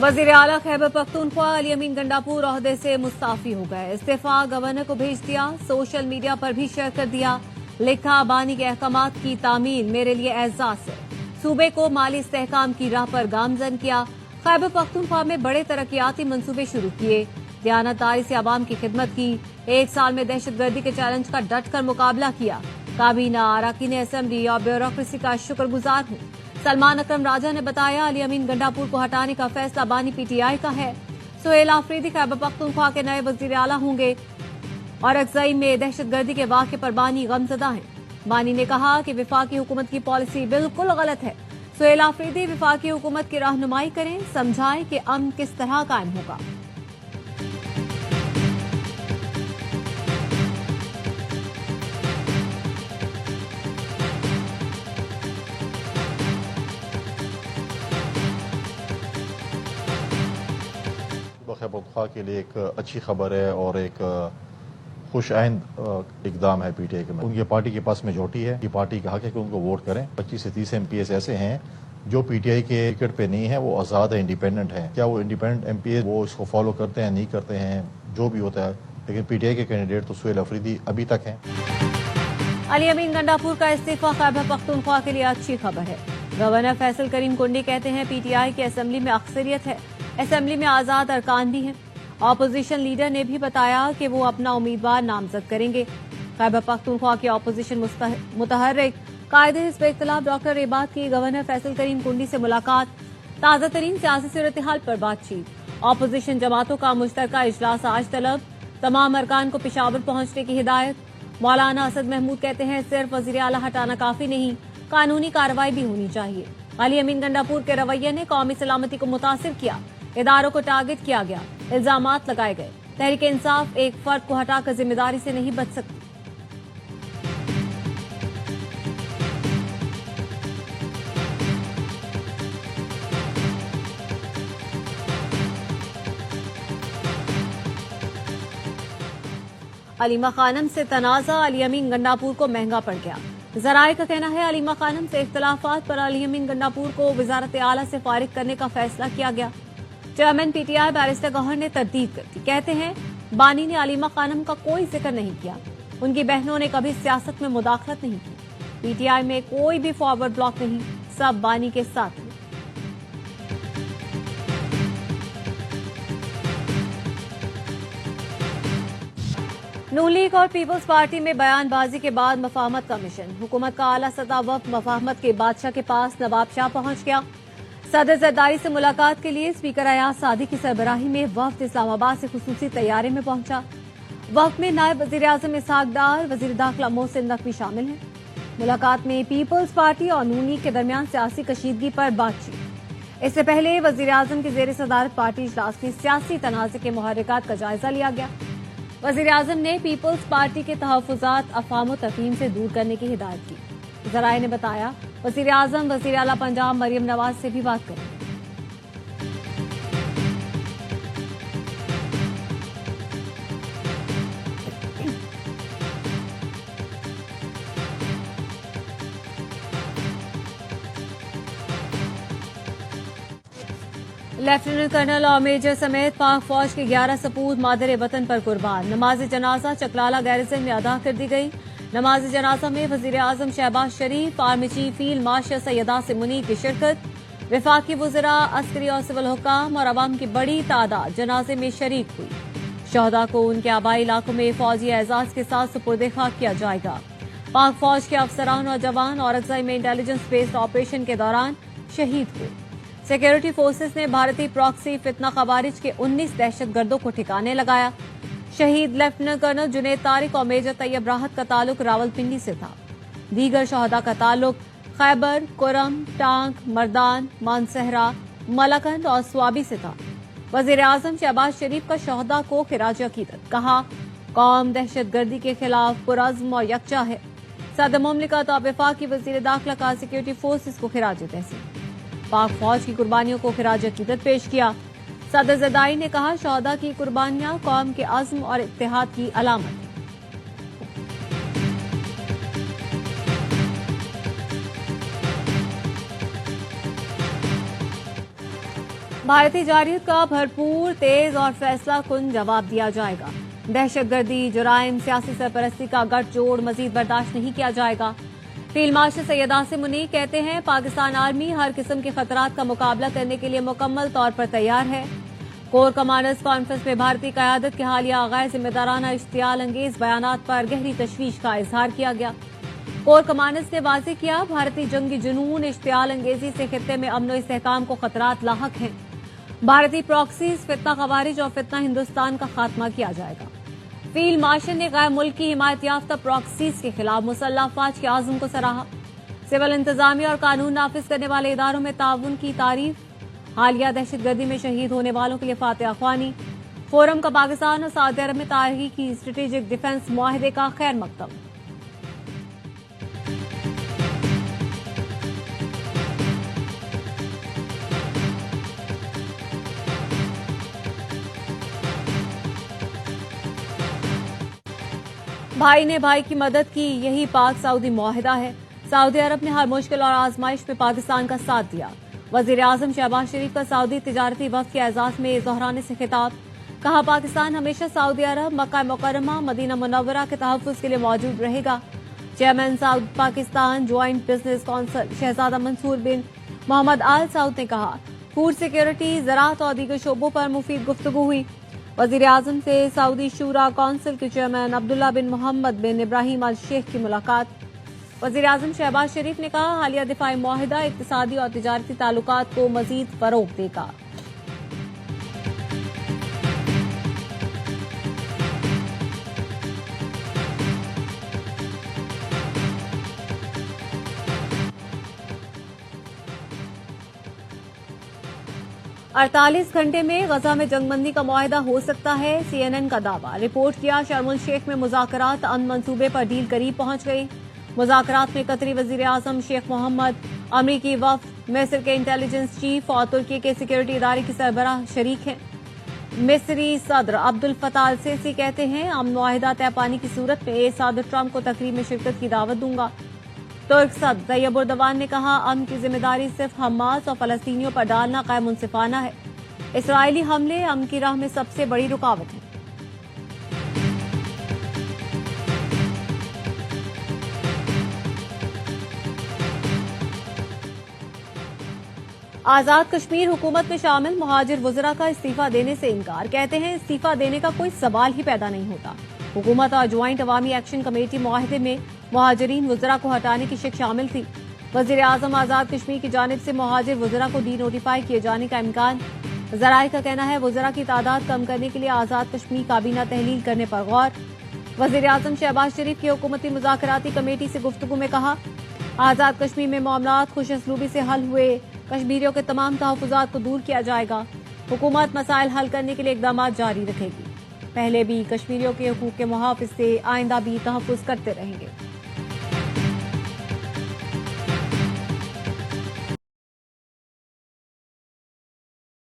वजीर आला खैबर पख्तूनख्वा अली अमीन गंडापुर ओहदे से मुस्ताफी हो गए। इस्तीफा गवर्नर को भेज दिया, सोशल मीडिया पर भी शेयर कर दिया। लिखा, बानी के अहकामात की तामील मेरे लिए एजाज है। सूबे को माली इस्तेहकाम की राह पर गामजन किया। खैबर पख्तूनख्वा में बड़े तरक्याती मंसूबे शुरू किए। दयानतदारी से आवाम की खिदमत की। 1 साल में दहशतगर्दी के चैलेंज का डटकर मुकाबला किया। काबीना, अरकान असेंबली और ब्यूरोक्रेसी का शुक्रगुजार हूं। सलमान अकरम राजा ने बताया, अली अमीन गंडापुर को हटाने का फैसला बानी पीटीआई का है। सुहेल आफरीदी खैबर पख्तूनख्वा के नए वजीर आला होंगे और अक्सई में दहशतगर्दी के वाक़े पर बानी गमजदा हैं। बानी ने कहा कि विफाकी हुकूमत की पॉलिसी बिल्कुल गलत है। सुहेल आफरीदी विफाकी हुकूमत की रहनुमाई करें, समझाएं कि अमन किस तरह कायम होगा। खैबर पख्तूनख्वा के लिए एक अच्छी खबर है और एक खुश आइंद इकदाम है पीटीआई के। उनकी पार्टी के पास मेजॉरिटी है, ये पार्टी का हक है कि उनको वोट करें। 25 से 30 एमपीएस ऐसे हैं जो पीटीआई के टिकट पे नहीं है, वो आज़ाद है, इंडिपेंडेंट है। क्या वो इंडिपेंडेंट एमपीएस वो इसको फॉलो करते हैं, नहीं करते हैं, जो भी होता है, लेकिन पीटीआई के कैंडिडेट तो सुहेल आफरीदी अभी तक हैं। अली अमीन गंडापुर का इस्तीफा खैबर पख्तूनख्वा के लिए अच्छी खबर है। गवर्नर फैसल करीम कुंडी कहते हैं, पीटीआई की असेंबली में अक्सरियत है, असेंबली में आजाद अरकान भी हैं। ऑपोजिशन लीडर ने भी बताया कि वो अपना उम्मीदवार नामजद करेंगे। खैबर पख्तूनख्वा के ऑपोजिशन मुतहर्रिक कायदे हिज़्ब इख्तिलाफ डॉक्टर एबाद की गवर्नर फैसल करीम कुंडी से मुलाकात। ताज़ा तरीन सियासी सूरत-ए-हाल पर बातचीत। ऑपोजिशन जमातों का मुश्तरका इजलास आज तलब। तमाम अरकान को पेशावर पहुंचने की हिदायत। मौलाना असद महमूद कहते हैं, सिर्फ वजीर आला हटाना काफी नहीं, कानूनी कार्रवाई भी होनी चाहिए। अली अमीन गंडापुर के रवैये ने कौमी सलामती को मुतासिर किया। इदारों को टारगेट किया गया, इल्जामात लगाए गए। तहरीक इंसाफ एक फर्द को हटाकर जिम्मेदारी से नहीं बच सकती। अलीमा खानम से तनाज़ा, अली अमीन गंडापुर को महंगा पड़ गया। जराये का कहना है, अलीमा खानम से इख्तलाफात पर अली अमीन गंडापुर को वजारत आला से फारिग करने का फैसला किया गया। चेयरमैन पीटीआई बैरिस्टर गौहर ने तरदीद कर दी। कहते हैं, बानी ने अलीमा खानम का कोई जिक्र नहीं किया। उनकी बहनों ने कभी सियासत में मुदाखलत नहीं की। पीटीआई में कोई भी फॉरवर्ड ब्लॉक नहीं, सब बानी के साथ हैं। नून लीग और पीपल्स पार्टी में बयानबाजी के बाद मफाहमत का मिशन। हुकूमत का आला सतह वफ्द मफाहमत के बादशाह के पास नवाब शाह पहुंच गया। सदर जरदारी से मुलाकात के लिए स्पीकर अयाज सादी की सरबराही में वफ्द इस्लामाबाद से खुसूसी तैयारे में पहुंचा। वफ्द में नायब वजीर आजम इसहाक डार, वजीर दाखिला मोहसिन नकवी शामिल हैं। मुलाकात में पीपल्स पार्टी और नून लीग के दरमियान सियासी कशीदगी पर बातचीत। इससे पहले वजीर आजम की जेर सदारत पार्टी इजलास में सियासी तनाज़े के मुहर्रिकात का जायजा लिया गया। वजीर आजम ने पीपल्स पार्टी के तहफ़्फ़ुज़ात अफ़वाम तफ़हीम से दूर करने की हिदायत की। ज़राए ने बताया, वजीर आजम वजीर आला पंजाब मरियम नवाज से भी बात करें। लेफ्टिनेंट कर्नल और मेजर समेत पाक फौज के 11 सपूत मादर वतन पर कुर्बान। नमाज जनाजा चकलाला गैरिसन में अदा कर दी गई। नमाज जनाजा में वजीर आजम Shahbaz Sharif, army chief field marshal सैयदा से मुनीर की शिरकत। वफाकी वज़रा, अस्करी और सिविल हुक्काम और अवाम की बड़ी तादाद जनाजे में शरीक हुई। शहदा को उनके आबाई इलाकों में फौजी एजाज के साथ सुपुर्द खाक किया जाएगा। पाक फौज के अफसरान और जवान औरंगज़ई में इंटेलिजेंस बेस्ड ऑपरेशन के दौरान शहीद हुए। सिक्योरिटी फोर्सेस ने भारतीय प्रॉक्सी फितना खवारिज के 19 दहशतगर्दों को ठिकाने लगाया। शहीद लेफ्टिनेंट कर्नल जुनेद तारिक और मेजर तैयब राहत का ताल्लुक रावलपिंडी से था। दीगर शहदा का ताल्लुक खैबर, कुरम, टांग, मर्दान, मानसहरा, मलकंद और स्वाबी से था। वजीर आजम शहबाज शरीफ का शहदा को खिराज अकीदत। कहा, कौम दहशतगर्दी के खिलाफ पुरज़्म और यकजा है। सदर मुमलिकत और वफाकी वजीर दाखिला का सिक्योरिटी फोर्सेस को खिराज तहसीन। पाक फौज की कुर्बानियों को खिराज अकीदत पेश किया। सदर ज़रदारी ने कहा, शहदा की कुर्बानियां कौम के अज़्म और इत्तेहाद की अलामत है। بھارتی جارحیت کا بھرپور، تیز اور فیصلہ کن جواب دیا جائے گا۔ دہشت گردی، جرائم، سیاسی سرپرستی کا گٹھ جوڑ مزید برداشت نہیں کیا جائے گا۔ فیلڈ مارشل سید عاصم منیع کہتے ہیں پاکستان آرمی ہر قسم کے خطرات کا مقابلہ کرنے کے لیے مکمل طور پر تیار ہے۔ کور کمانڈرز کانفرنس میں بھارتی قیادت کے حالیہ غیر ذمہ دارانہ اشتعال انگیز بیانات پر گہری تشویش کا اظہار کیا گیا۔ کور کمانڈرز نے واضح کیا بھارتی جنگی جنون، اشتعال انگیزی سے خطے میں امن و استحکام کو خطرات لاحق ہیں۔ بھارتی پراکسیز، فتنہ خوارج اور فتنہ ہندوستان کا خاتمہ کیا جائے گا۔ فیلڈ مارشل نے غیر ملکی حمایت یافتہ پراکسیز کے خلاف مسلح افواج کے عزم کو سراہا۔ سول انتظامیہ اور قانون نافذ کرنے والے اداروں میں تعاون کی تعریف۔ حالیہ دہشت گردی میں شہید ہونے والوں کے لیے فاتحہ خوانی۔ فورم کا پاکستان اور سعودی عرب میں تاریخی اسٹریٹجک ڈیفنس معاہدے کا خیر مقدم۔ بھائی نے بھائی کی مدد کی، یہی پاک سعودی معاہدہ ہے۔ سعودی عرب نے ہر مشکل اور آزمائش میں پاکستان کا ساتھ دیا۔ وزیر اعظم شہباز شریف کا سعودی تجارتی وفد کے اعزاز میں دہرانے سے خطاب۔ کہا پاکستان ہمیشہ سعودی عرب، مکہ مکرمہ، مدینہ منورہ کے تحفظ کے لیے موجود رہے گا۔ چیئرمین سعود پاکستان جوائنٹ بزنس کونسل شہزادہ منصور بن محمد آل سعود نے کہا فوڈ سیکورٹی، زراعت اور دیگر شعبوں پر مفید گفتگو ہوئی۔ وزیر اعظم سے سعودی شورا کونسل کے چیئرمین عبداللہ بن محمد بن ابراہیم ال شیخ کی ملاقات۔ وزیر اعظم شہباز شریف نے کہا حالیہ دفاعی معاہدہ اقتصادی اور تجارتی تعلقات کو مزید فروغ دے گا۔ اڑتالیس گھنٹے میں غزہ میں جنگ بندی کا معاہدہ ہو سکتا ہے، CNN کا دعویٰ۔ رپورٹ کیا شرم الشیخ میں مذاکرات امن منصوبے پر ڈیل قریب پہنچ گئی۔ مذاکرات میں قطری وزیر اعظم شیخ محمد، امریکی وفد، مصر کے انٹیلیجنس چیف اور ترکی کے سیکورٹی ادارے کی سربراہ شریک ہیں۔ مصری صدر عبد الفتاح السیسی کہتے ہیں امن معاہدہ طے پانے کی صورت میں صدر ٹرمپ کو تقریب میں شرکت کی دعوت دوں گا۔ ترک صدر طیب اردوان نے کہا امن کی ذمہ داری صرف حماس اور فلسطینیوں پر ڈالنا غیر منصفانہ ہے۔ اسرائیلی حملے امن کی راہ میں سب سے بڑی رکاوٹ ہیں۔ آزاد کشمیر حکومت میں شامل مہاجر وزراء کا استعفی دینے سے انکار، کہتے ہیں استعفی دینے کا کوئی سوال ہی پیدا نہیں ہوتا۔ حکومت اور جوائنٹ عوامی ایکشن کمیٹی معاہدے میں مہاجرین وزراء کو ہٹانے کی شق شامل تھی۔ وزیر اعظم آزاد کشمیر کی جانب سے مہاجر وزراء کو ڈی نوٹیفائی کیے جانے کا امکان۔ ذرائع کا کہنا ہے وزراء کی تعداد کم کرنے کے لیے آزاد کشمیر کابینہ تحلیل کرنے پر غور۔ وزیر اعظم شہباز شریف کی حکومتی مذاکراتی کمیٹی سے گفتگو میں کہا آزاد کشمیر میں معاملات خوش اسلوبی سے حل ہوئے، کشمیریوں کے تمام تحفظات کو دور کیا جائے گا۔ حکومت مسائل حل کرنے کے لیے اقدامات جاری رکھے گی۔ پہلے بھی کشمیریوں کے حقوق کے محافظ سے آئندہ بھی تحفظ کرتے رہیں گے۔